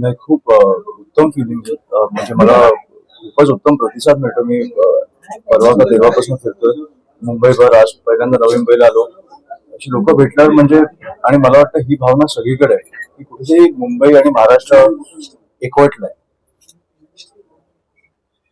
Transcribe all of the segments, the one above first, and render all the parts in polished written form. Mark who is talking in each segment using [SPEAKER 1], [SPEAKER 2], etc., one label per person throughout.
[SPEAKER 1] नाही, खूप उत्तम फिलिंग आहे. म्हणजे मला खूपच उत्तम प्रतिसाद मिळतो. मी परवा का तेव्हापासून फिरतोय मुंबईभर. आज पहिल्यांदा नवी मुंबईला आलो. अशी लोक भेटल्यावर म्हणजे, आणि मला वाटतं ही भावना सगळीकडे आहे की कुठेतरी मुंबई आणि महाराष्ट्र एकवटलंय.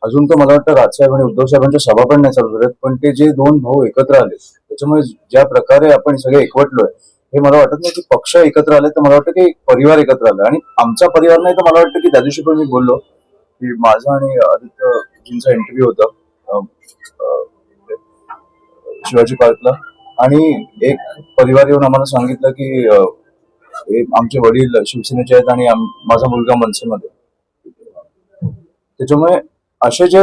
[SPEAKER 1] अजून तर मला वाटतं राजसाहेब आणि उद्धव साहेबांच्या सभा पण नाही चालू झाल्यात, पण ते जे दोन भाऊ एकत्र आले त्याच्यामुळे ज्या प्रकारे आपण सगळे एकवटलोय, हे मला वाटत नाही की पक्ष एकत्र आले, तर मला वाटतं की परिवार एकत्र आला. आणि आमचा परिवार नाही तर मला वाटतं की त्या दिवशी पण मी बोललो की माझा आणि आदित्यजींचा इंटरव्ह्यू होता शिवाजी पार्कला, आणि एक परिवार येऊन आम्हाला सांगितलं की हे आमचे वडील शिवसेनेचे आहेत आणि माझा मुलगा मनसेमध्ये. त्याच्यामुळे असे जे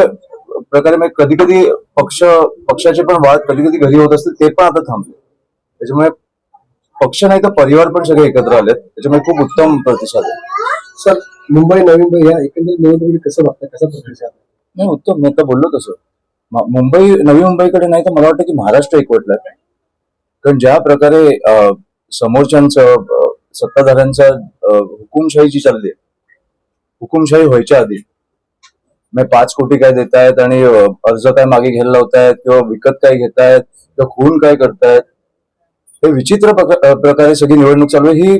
[SPEAKER 1] प्रकारे मी कधी कधी पक्षाचे पण वाद कधी कधी घरी होत असतील, ते पण आता थांबले. त्याच्यामुळे पक्ष नाही तर परिवार पण सगळे एकत्र आलेत. त्याच्यामुळे खूप उत्तम प्रतिसाद आहे.
[SPEAKER 2] सर, मुंबई नवी मुंबई या एकंदरीत निवडणुकीत कसं बघताय, कसा प्रतिसाद?
[SPEAKER 1] नाही, उत्तम. मी आता बोललो तसं मुंबई नवी मुंबईकडे नाही तर मला वाटतं की महाराष्ट्र एकवटलाय. कारण ज्या प्रकारे समोरच्यांचं सत्ताधाऱ्यांचा हुकुमशाही जी चालली आहे, हुकुमशाही व्हायच्या आधी मग 5 कोटी काय देतायत आणि अर्ज काय मागे घ्यायला लावतायत किंवा विकत काय घेतायत किंवा खून काय करतायत, हे विचित्र प्रकारे सगळी निवडणूक चालू आहे. ही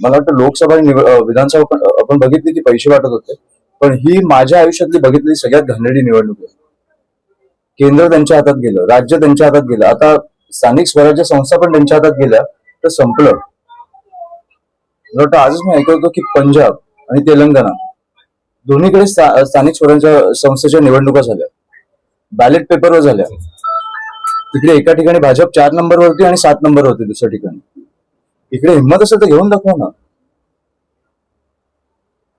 [SPEAKER 1] मला वाटतं लोकसभा आणि विधानसभा आपण बघितली की पैसे वाटत होते, पण ही माझ्या आयुष्यातली बघितलेली सगळ्यात घाणेरडी निवडणूक आहे. केंद्र त्यांच्या हातात गेलं, राज्य त्यांच्या हातात गेलं, आता स्थानिक स्वराज्य संस्था पण त्यांच्या हातात गेल्या, तर संपलं. मला वाटतं आजच मी ऐकत होतो की पंजाब आणि तेलंगणा दोन्हीकडे स्थानिक स्वराज्य संस्थेच्या निवडणुका झाल्या, बॅलेट पेपरवर झाल्या. तिकडे एका ठिकाणी भाजप 4 नंबरवरती आणि 7 नंबरवरती दुसऱ्या ठिकाणी. इकडे हिंमत असेल तर घेऊन दाखवा ना.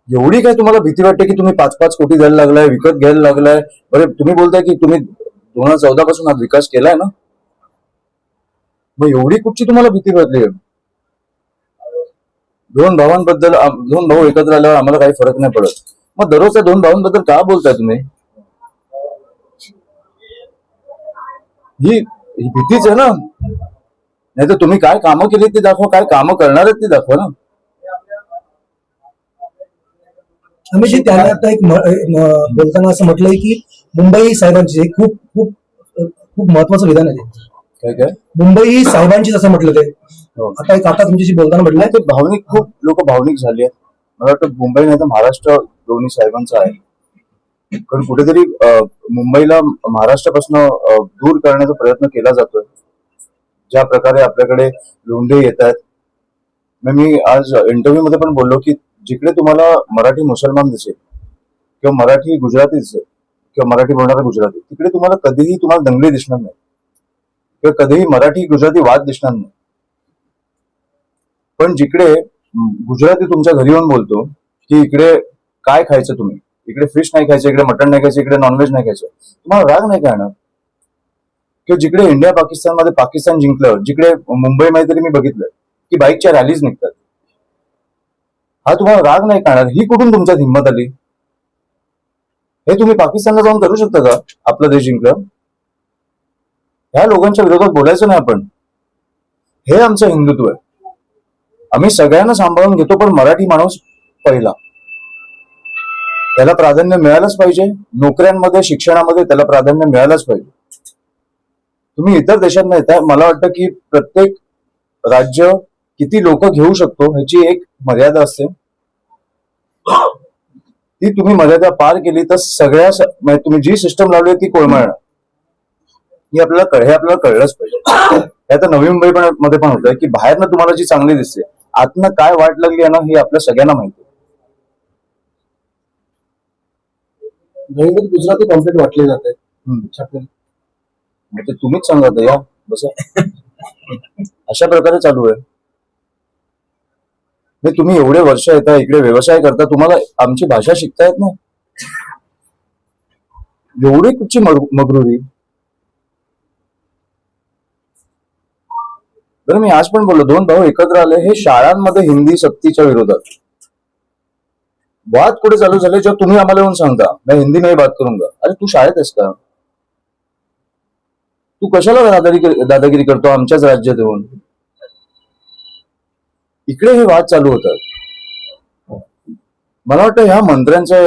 [SPEAKER 1] एवढी काय तुम्हाला भीती वाटते की तुम्ही 5-5 कोटी द्यायला लागलाय, विकत घ्यायला लागलाय? बरे, तुम्ही बोलताय की तुम्ही 2014 पासून हा विकास केलाय ना, मग एवढी कुठची तुम्हाला भीती वाटली? दोन भाऊ एकत्र आल्यावर आम्हाला काही फरक नाही पडत. मग दररोज 2 भावांबद्दल का बोलताय तुम्ही? ही भीतीच आहे ना. नाही तर तुम्ही काय कामं केली ते दाखवा, काय कामं करणार आहेत ते दाखवा ना.
[SPEAKER 2] आम्ही त्याला आता बोलताना असं म्हटलंय की मुंबई साहेबांची खूप खूप खूप महत्वाचं विधान आहे.
[SPEAKER 1] काय काय
[SPEAKER 2] मुंबई साहेबांचीच असं म्हटलं ते. आता एक आता तुमच्याशी बोलताना म्हटलंय
[SPEAKER 1] ते भावनिक, खूप लोक भावनिक झाली आहेत. मला वाटतं मुंबई नाही तर महाराष्ट्र दोन्ही साहेबांचा आहे. कारण कुठेतरी मुंबईला महाराष्ट्रापासून दूर करण्याचा प्रयत्न केला जातोय. ज्या प्रकारे आपल्याकडे लोंढे येत आहेत. मी आज इंटरव्ह्यू मध्ये पण बोललो की जिकडे तुम्हाला मराठी मुसलमान दिसेल किंवा मराठी गुजराती दिसेल किंवा मराठी बोलणारा गुजराती, तिकडे तुम्हाला कधीही तुम्हाला दंगली दिसणार नाही किंवा कधीही मराठी गुजराती वाद दिसणार नाही. पण जिकडे गुजराती तुमच्या घरी येऊन बोलतो की इकडे काय खायचं, तुम्ही इकडे फिश नाही खायचं, इकडे मटण नाही खायचं, इकडे नॉनव्हेज नाही खायचं, तुम्हाला राग नाही करणार. किंवा जिकडे इंडिया पाकिस्तानमध्ये पाकिस्तान जिंकलं, जिकडे मुंबईमध्ये तरी मी बघितलंय की बाईकच्या रॅलीज निघतात, हा तुम्हाला राग नाही करणार. ही कुठून तुमच्यात हिंमत आली? हे तुम्ही पाकिस्तानला जाऊन करू शकता का? आपला देश जिंकलं. ह्या लोकांच्या विरोधात बोलायचं नाही आपण. हे आमचं हिंदुत्व आहे. आम्ही सगळ्यांना सांभाळून घेतो, पण मराठी माणूस पहिला, त्याला प्राधान्य मिळालंच पाहिजे. नोकऱ्यांमध्ये, शिक्षणामध्ये त्याला प्राधान्य मिळालंच पाहिजे. तुम्ही इतर देशात नाही, मला वाटतं की प्रत्येक राज्य किती लोक घेऊ शकतो ह्याची एक मर्यादा असते. ती तुम्ही मर्यादा पार केली तर सगळ्या तुम्ही जी सिस्टम लावली ती कोळमळणार. हे आपल्याला कळलंच पाहिजे. हे आता नवी मुंबई मध्ये पण होतंय की बाहेरनं तुम्हाला जी चांगली दिसते, आतनं काय वाट लागली आहे ना, हे आपल्या सगळ्यांना माहिती आहे.
[SPEAKER 2] नवीन गुजराती कॉम्प्लेट वाटले जात आहेत.
[SPEAKER 1] ते तुम्हीच सांगत या बस. अशा प्रकारे चालू आहे. तुम्ही एवढे वर्ष येता इकडे, व्यवसाय करता, तुम्हाला आमची भाषा शिकता येत नाही? एवढी कुठची मगरुरी? बरं, मी आज पण बोललो 2 भाऊ एकत्र आले हे शाळांमध्ये हिंदी सक्तीच्या विरोधात. वाद कुठे चालू झाले जेव्हा तुम्ही आम्हाला येऊन सांगता मैं हिंदी में बात करूंगा. अरे तू शाळेत आहेस का? तू कशाला दादागिरी करतो आमच्याच राज्यात येऊन? इकडे हे वाद चालू होतात. मला वाटतं ह्या मंत्र्यांचं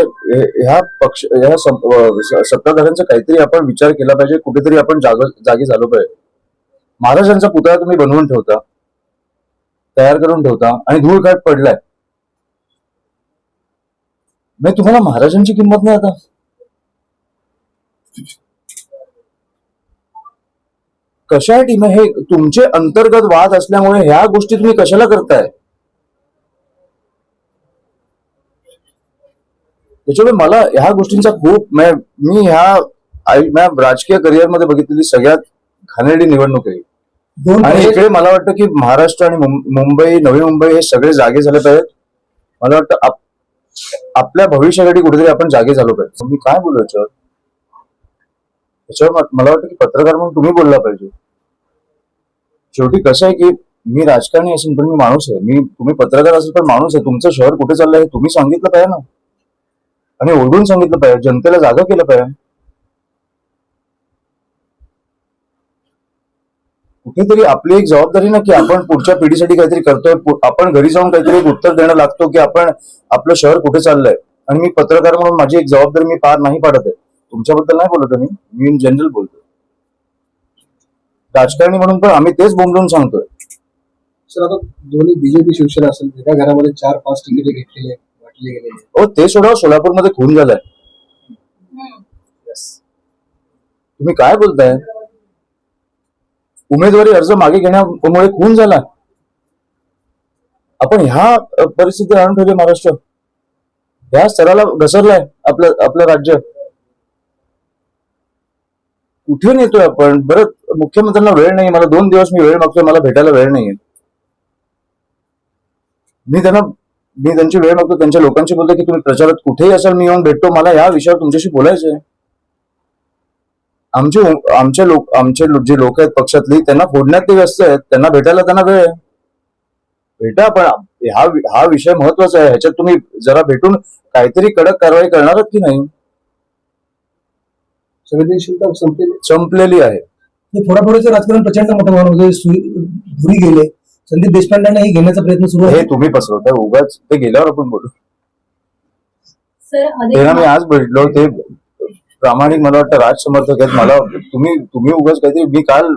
[SPEAKER 1] ह्या पक्ष ह्या सत्ताधाऱ्यांचा काहीतरी आपण विचार केला पाहिजे. कुठेतरी आपण जागी झालो पाहिजे. महाराजांचा पुतळा तुम्ही बनवून ठेवता, तयार करून ठेवता आणि धूळखाट पडलाय. नाही, तुम्हाला महाराजांची किंमत नाही आता. कशासाठी मग हे तुमचे अंतर्गत वाद असल्यामुळे ह्या गोष्टी तुम्ही कशाला करताय? त्याच्यामुळे मला ह्या गोष्टींचा खूप मी ह्या राजकीय करिअरमध्ये बघितलेली सगळ्यात घाणेरडी निवडणूक आहे.
[SPEAKER 2] दोन
[SPEAKER 1] आणि इकडे मला वाटतं की महाराष्ट्र आणि मुंबई, नवी मुंबई हे सगळे जागे झाले पाहिजेत. मला वाटतं आपल्या भविष्यासाठी कुठेतरी आपण जागे झालो पाहिजे. मी काय बोलू याच्यावर मला वाटतं की पत्रकार म्हणून तुम्ही बोलला पाहिजे. शेवटी कसं आहे की मी राजकारणी असेल पण मी माणूस आहे. तुम्ही पत्रकार असेल पण माणूस आहे. तुमचं शहर कुठे चाललंय हे तुम्ही सांगितलं पाहिजे ना, आणि ओरडून सांगितलं पाहिजे, जनतेला जागा केलं पाहिजे. कुठेतरी आपली एक जबाबदारी ना की आपण पुढच्या पिढीसाठी काहीतरी करतोय. आपण घरी जाऊन काहीतरी एक उत्तर देणं लागतो की आपण आपलं शहर कुठे चाललंय. आणि मी पत्रकार म्हणून माझी एक जबाबदारी मी पार नाही पाडत आहे. तुमच्याबद्दल नाही बोलत आहे, मी इन जनरल बोलतो. राजकारणी म्हणून पण आम्ही तेच बोंबलून सांगतोय.
[SPEAKER 3] सर, आता दोन्ही बीजेपी शिवसेना असेल, एका घरामध्ये 4-5 तिकीटे घेतलेले वाटले गेलेले.
[SPEAKER 1] हो, ते सोडा. सोलापूरमध्ये खून झालाय. तुम्ही काय बोलताय? उमेदवारी अर्ज मागे घेण्यामुळे खून झाला. आपण ह्या परिस्थिती आणून ठेवली. महाराष्ट्र ह्या स्तराला घसरलाय आपलं राज्य. कुठे नेतोय आपण? बरं, मुख्यमंत्र्यांना वेळ नाही. मला 2 दिवस मी वेळ मागतोय, मला भेटायला वेळ नाहीये. मी त्यांची वेळ मागतो, त्यांच्या लोकांशी बोलतो की तुम्ही प्रचारात कुठेही असाल मी येऊन भेटतो. मला या विषयावर तुमच्याशी बोलायचंय. आमचे जे लोक आहेत पक्षातली, त्यांना फोडण्यात ते व्यस्त आहेत. त्यांना भेटायला त्यांना वेळ आहे. भेटा, पण हा विषय महत्वाचा आहे. ह्याच्यात तुम्ही जरा भेटून काहीतरी कडक कारवाई करणार आहात की नाही?
[SPEAKER 3] संवेदनशीलता
[SPEAKER 1] संपलेली आहे.
[SPEAKER 2] फोडाफोडीचं राजकारण प्रचंड मोठं धुरी गेले. संदीप देशपांडेंना हे घेण्याचा प्रयत्न सुरू आहे.
[SPEAKER 1] हे तुम्ही पसरवताय उगाच. ते गेल्यावर आपण बोलू.
[SPEAKER 4] सर,
[SPEAKER 1] मी आज भेटलो, ते प्रामाणिक मला वाटतं राज समर्थक आहेत. मला तुम्ही उगाच काहीतरी. मी काल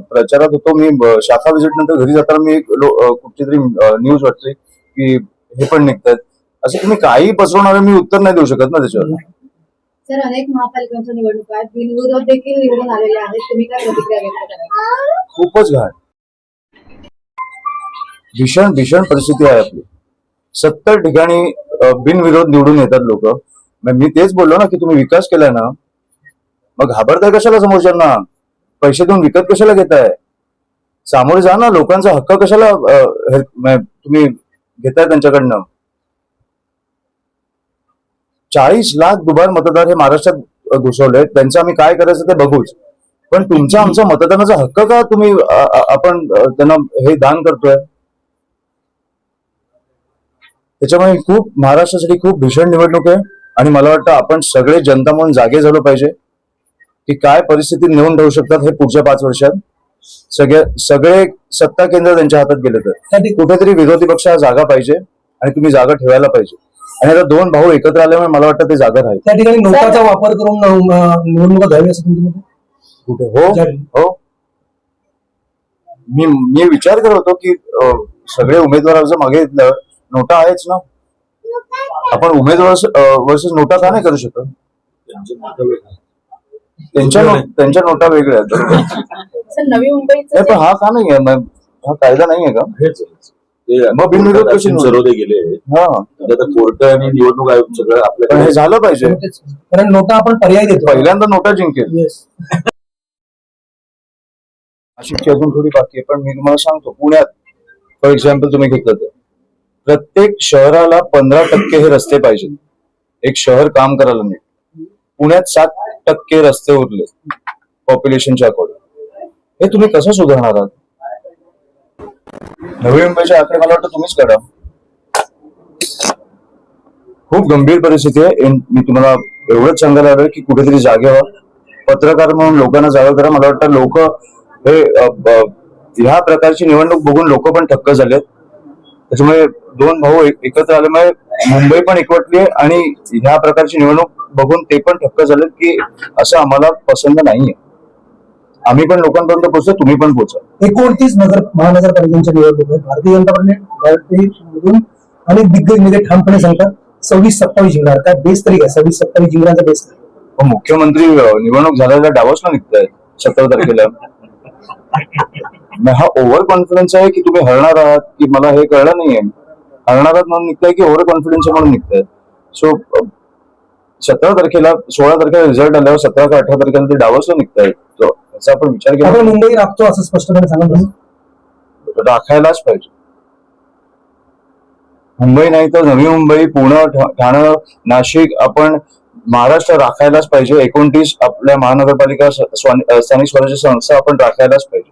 [SPEAKER 1] प्रचारात होतो. मी शाखा व्हिजिट नंतर घरी जाताना मी कुठची तरी न्यूज वाटते की हे पण निघतात. असं तुम्ही काही पसरवणार, मी उत्तर नाही देऊ शकत ना त्याच्यावर.
[SPEAKER 4] सर, अनेक महापालिकांच्या निवडणुका आहेत, बिनविरोध देखील निवडून आलेले आहेत. तुम्ही काय प्रतिक्रिया व्यक्त कराल?
[SPEAKER 1] खूपच घाण, भीषण परिस्थिती आहे आपली. 70 ठिकाणी बिनविरोध निवडून येतात लोक. मी तेच बोललो ना की तुम्ही विकास केलाय ना, मग घाबरताय कशाला? समोरच्यांना पैसे देऊन विकत कशाला घेताय? सामोरे जा ना. लोकांचा हक्क कशाला तुम्ही घेताय त्यांच्याकडनं? 40 लाख दुबार मतदार हे महाराष्ट्रात घुसवले. त्यांचं आम्ही काय करायचं ते बघूच. पण तुमचा आमचा मतदानाचा हक्क का तुम्ही आपण त्यांना हे दान करतोय? त्याच्यामुळे खूप महाराष्ट्रासाठी खूप भीषण निवडणूक आहे. आणि मला वाटतं आपण सगळे जनता म्हणून जागे झालो पाहिजे की काय परिस्थिती नेऊन ठेवू शकतात हे पुढच्या 5 वर्षात. सगळे सत्ता केंद्र त्यांच्या हातात गेले तर कुठेतरी विरोधी पक्ष हा जागा पाहिजे आणि तुम्ही जागा ठेवायला पाहिजे. आणि आता 2 भाऊ एकत्र आल्यामुळे मला वाटतं ते जागा राहील.
[SPEAKER 2] त्या ठिकाणी नोटाचा वापर करून निवडणुका घ्यावी असं तुमचं मत?
[SPEAKER 1] कुठे? हो. मी विचार करत होतो की सगळे उमेदवार अर्ज मागे घेतल्यावर नोटा आहेच ना. आपण उमेदवार वर्सेस नोटा का नाही करू शकत? त्यांच्या नोटा वेगळ्या आहेत.
[SPEAKER 4] नवी मुंबईचं
[SPEAKER 1] पण हा का नाही आहे? हा कायदा नाहीये का? मग बिनविरोध कशी
[SPEAKER 5] सर्वोदय गेले.
[SPEAKER 1] हा,
[SPEAKER 5] कोर्ट आणि निवडणूक आयोग सगळं आपल्याकडे
[SPEAKER 1] हे झालं पाहिजे.
[SPEAKER 2] कारण नोटा आपण पर्याय देतो.
[SPEAKER 1] पहिल्यांदा नोटा जिंकेल. नाशिकची अजून थोडी बाकी आहे. पण मी तुम्हाला सांगतो, पुण्यात फॉर एक्झाम्पल तुम्ही घेतलं तर प्रत्येक शहराला 15% हे रस्ते पाहिजेत. एक शहर काम करायला नाही. पुण्यात 7% रस्ते उरले पॉप्युलेशनच्या अकॉर्डिंग. हे तुम्ही कसं सुधारणार आहात? नवी मुंबईचे आकडे मला वाटतं तुम्हीच काढा. खूप गंभीर परिस्थिती आहे. मी तुम्हाला एवढंच सांगायला हवं की कुठेतरी जागे व्हा. पत्रकार म्हणून लोकांना जागा करा. मला वाटतं लोक हे ह्या प्रकारची निवडणूक बघून लोक पण थक्क झालेत. त्याच्यामुळे दोन भाऊ एकत्र आल्यामुळे मुंबई पण एकवटली आहे आणि ह्या प्रकारची निवडणूक बघून ते पण ठक्क झाले की असं आम्हाला पसंत नाहीये. आम्ही पण लोकांपर्यंत पोहोचतो, तुम्ही पण पोहोचा.
[SPEAKER 2] 29 महानगरपालिकांच्या निवडणूक आहे. भारतीय जनता पार्टीमधून अनेक दिग्गज नेते ठामपणे सांगतात 26-27 जिंकणार. काय बेस तरी काय 26-27 जिंकण्याचा बेस काय?
[SPEAKER 1] पण मुख्यमंत्री निवडणूक झालेल्या डावसला निघतायत 17 तारखेला. हा ओव्हर कॉन्फिडन्स आहे की तुम्ही हरणार आहात की मला हे कळलं नाहीये. हरणार आहात म्हणून निघताय की ओव्हर कॉन्फिडन्स म्हणून निघतायत. सो 17 तारखेला 16 तारखेला रिझल्ट आल्यावर 17 का 18 तारखेला ते डावसला निघतायत. याचा आपण विचार
[SPEAKER 2] आपण
[SPEAKER 1] केला
[SPEAKER 2] मुंबई राखतो असं स्पष्टपणे सांगा तुम्ही.
[SPEAKER 1] राखायलाच पाहिजे. मुंबई नाही तर नवी मुंबई, पुणे, ठाणे, नाशिक, आपण महाराष्ट्र राखायलाच पाहिजे. 29 आपल्या महानगरपालिका स्थानिक स्वराज्य संस्था आपण राखायलाच पाहिजे.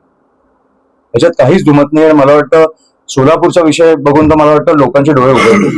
[SPEAKER 1] याच्यात काहीच दुमत नाही. आणि मला वाटतं सोलापूरचा विषय बघून तर मला वाटतं लोकांचे डोळे उघडले.